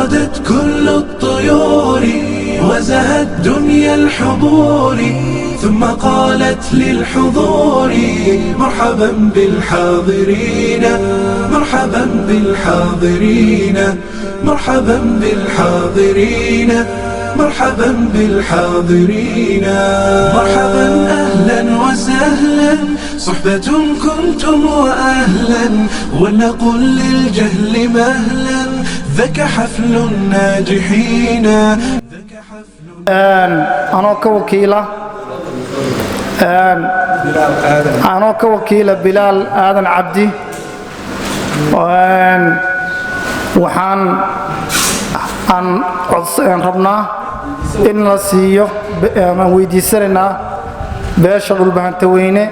غادت كل الطيور وزهت دنيا الحضور ثم قالت للحضور مرحبا بالحاضرين مرحبا بالحاضرين مرحبا بالحاضرين مرحبا بالحاضرين مرحبا أهلا وسهلا صحبة كنتم وأهلا ولنقل للجهل مهلا ذاك حفل الناجحين أنا كوكيلة بلال آذن عبدي وحان عن ربنا إن نسيه ويدي سرنا بيشغل البهنتوينة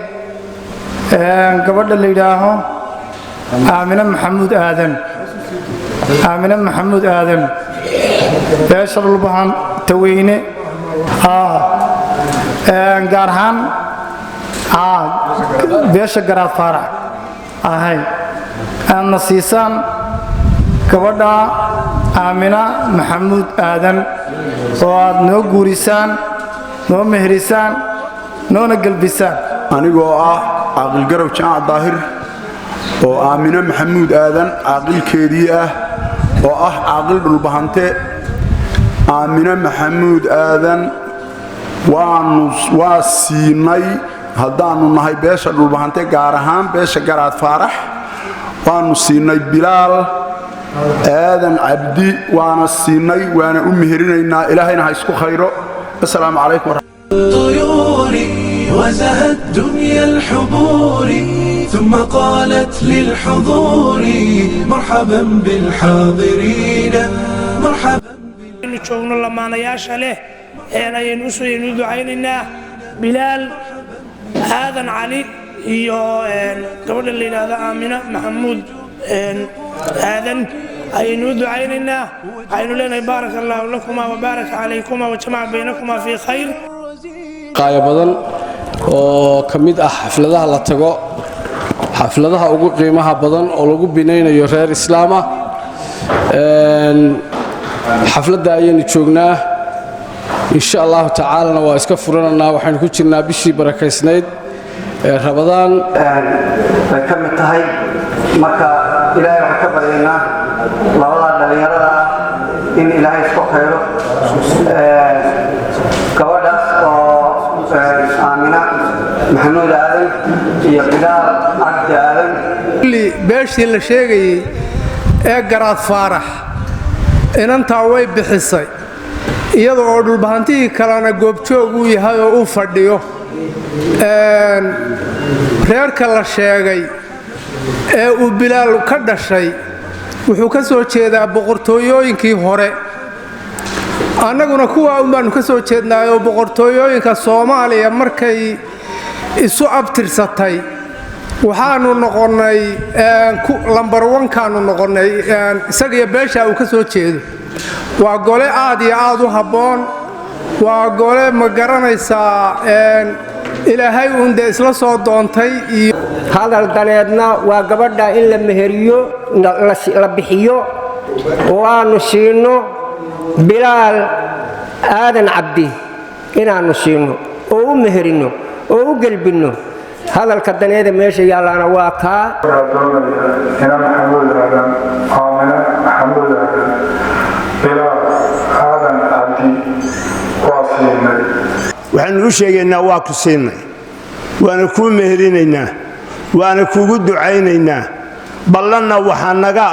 قبل اللي راهو آمنة محمود آذن بيشغل البهنتوينة قارهان بيشغل قرات فارع هاي النصيصان قبل آمنة محمود آذن واد نو غوريسان نو مهريسان نو نقلبيسان anigoo aqal garow jaan daahir oo Aamina Maxamuud Aadan aqalkeedii oo aqal dhulbahante Aamina Maxamuud Aadan waa siinay hadaanu nahay beesha dhulbahante gaar ahaan beesha garaad faarax waanu siinay Bilaal آذن عبدي وانا سيني وانا مهرينينا إلهينا هايسكو خيرو السلام عليكم ورحمة الطيور وزهت دنيا الحضور ثم قالت للحضور مرحبا بالحاضرين مرحبا نشوفنا لما نياش عليه أنا ينوسو ينودو عيننا بلال آذن علي قبل الليل هذا آمنة محمود آذن أينو دعيننا أينو لنا بارك الله لكما وبارك عليكما وجمع بينكما في خير قاية بدن وكميد حفلتها لا تغو حفلتها ugu qiimaha badan oo lagu binaynayo reer islaama xafladda ayaynu joognaa insha Allah ta'ala waa iska furanana waxaan ku jirnaa bishii barakeysnayd Ramadaan kamid tahay marka إلهي وحكبر لنا لوضع الدليرة إن إلهي اسكو خيره كوردس آمنة محمود آذن يقدار عبد آذن اللي بيشتي اللي شيء قرات فارح إن أنت عوي بحصي يضعوا البهانتي كلانا قوبتوغو يهايو أوفرديو ريرك الله شيء uu Bilaal ka dhashay wuxuu ka soo jeedaa boqortooyooyinkii hore annaguna kuwa baan ka soo jeednaayo boqortooyooyinka Soomaaliya markay isu abtirsatay waxaanu noqonay lambar 1 kaanu noqonay isaga beesha uu ka soo jeedo waa gole aad iyo aad u haboon waa gole ma garanaysaa ilaahay uu isla soo doontay هذا الدنيا وقبضنا إلا مهريو لبحيو ونسينو بلال آذن عبدي إنا نسينو أو مهرينو أو قلبينو هذا الدنيا هذا ماشي يلا أنا واقع هنا محمود آذن آمنة محمود آذن بلال آذن عبدي واصلين وحن وشينا واقصين وأنا كون مهرينينا وأنا كوجد عينينا بلنا وحنجا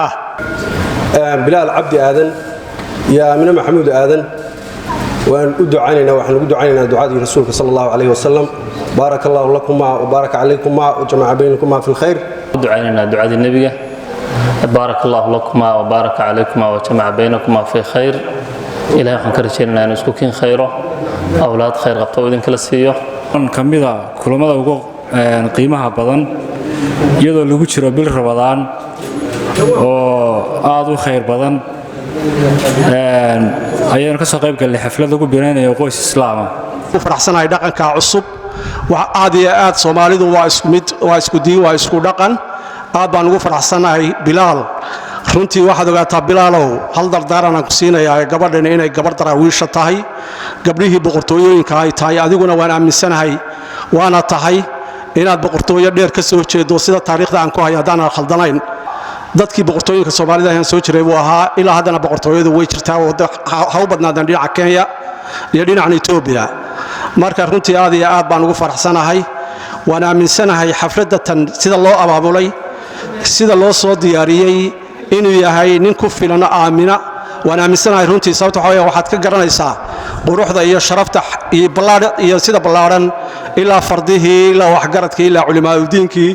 بلال عبد آذن يا من محمود آذن وأن أدعينا وحن أدعينا دعاء رسولك صلى الله عليه وسلم بارك الله لكما وبارك عليكما وجمع بينكما في الخير أدعينا دعاء النبي بارك الله لكما وبارك عليكما وجمع بينكما في خير إلهي حنكرشنا نسكوكين خيره أولاد خير قطوين كلاسيو كميدا كلمة وجو qiimaha badan iyadoo lagu jiro bil Ramadaan oo aad u khayr badan ayaan ka soo qayb galnay xaflad lagu binaynayo qoys islaama faraxsanahay dhaqanka cusub wax aad iyo aad Soomaalidu waa isku mid waa isku diin waa isku dhaqan aad baan ugu faraxsanahay Bilaal runtii waxaad ogaataa bilaalow hal dardaaranaan ku siinayaa gabadhan inay gabarh daraawiisha tahay gabdhihii boqortooyooyinka ay tahay adiguna waan aaminsanahay waana tahay inaad boqortooyo dheer ka soo jeedo sida taariikhda aan ku hay haddaanan khaldanayn dadkii boqortooyinka soomaalida ayaan soo jiray buu ahaa ilaa haddana boqortooyadu way jirtaa ha u badnaadaan dhinaca kenya iyo dhinacan etoobiya marka runtii aad iyo aad baan ugu faraxsanahay waan aaminsanahay xafladda tan sida loo abaabulay sida loo soo diyaariyey inuu yahay nin ku filan aamina waan aaminsanahay runtii sababta waxaad ka garanaysaa quruxda iyo sharafta iyo sida ballaaran ilaa fardihii ilaa waxgaradkii ilaa culimaadudiinkii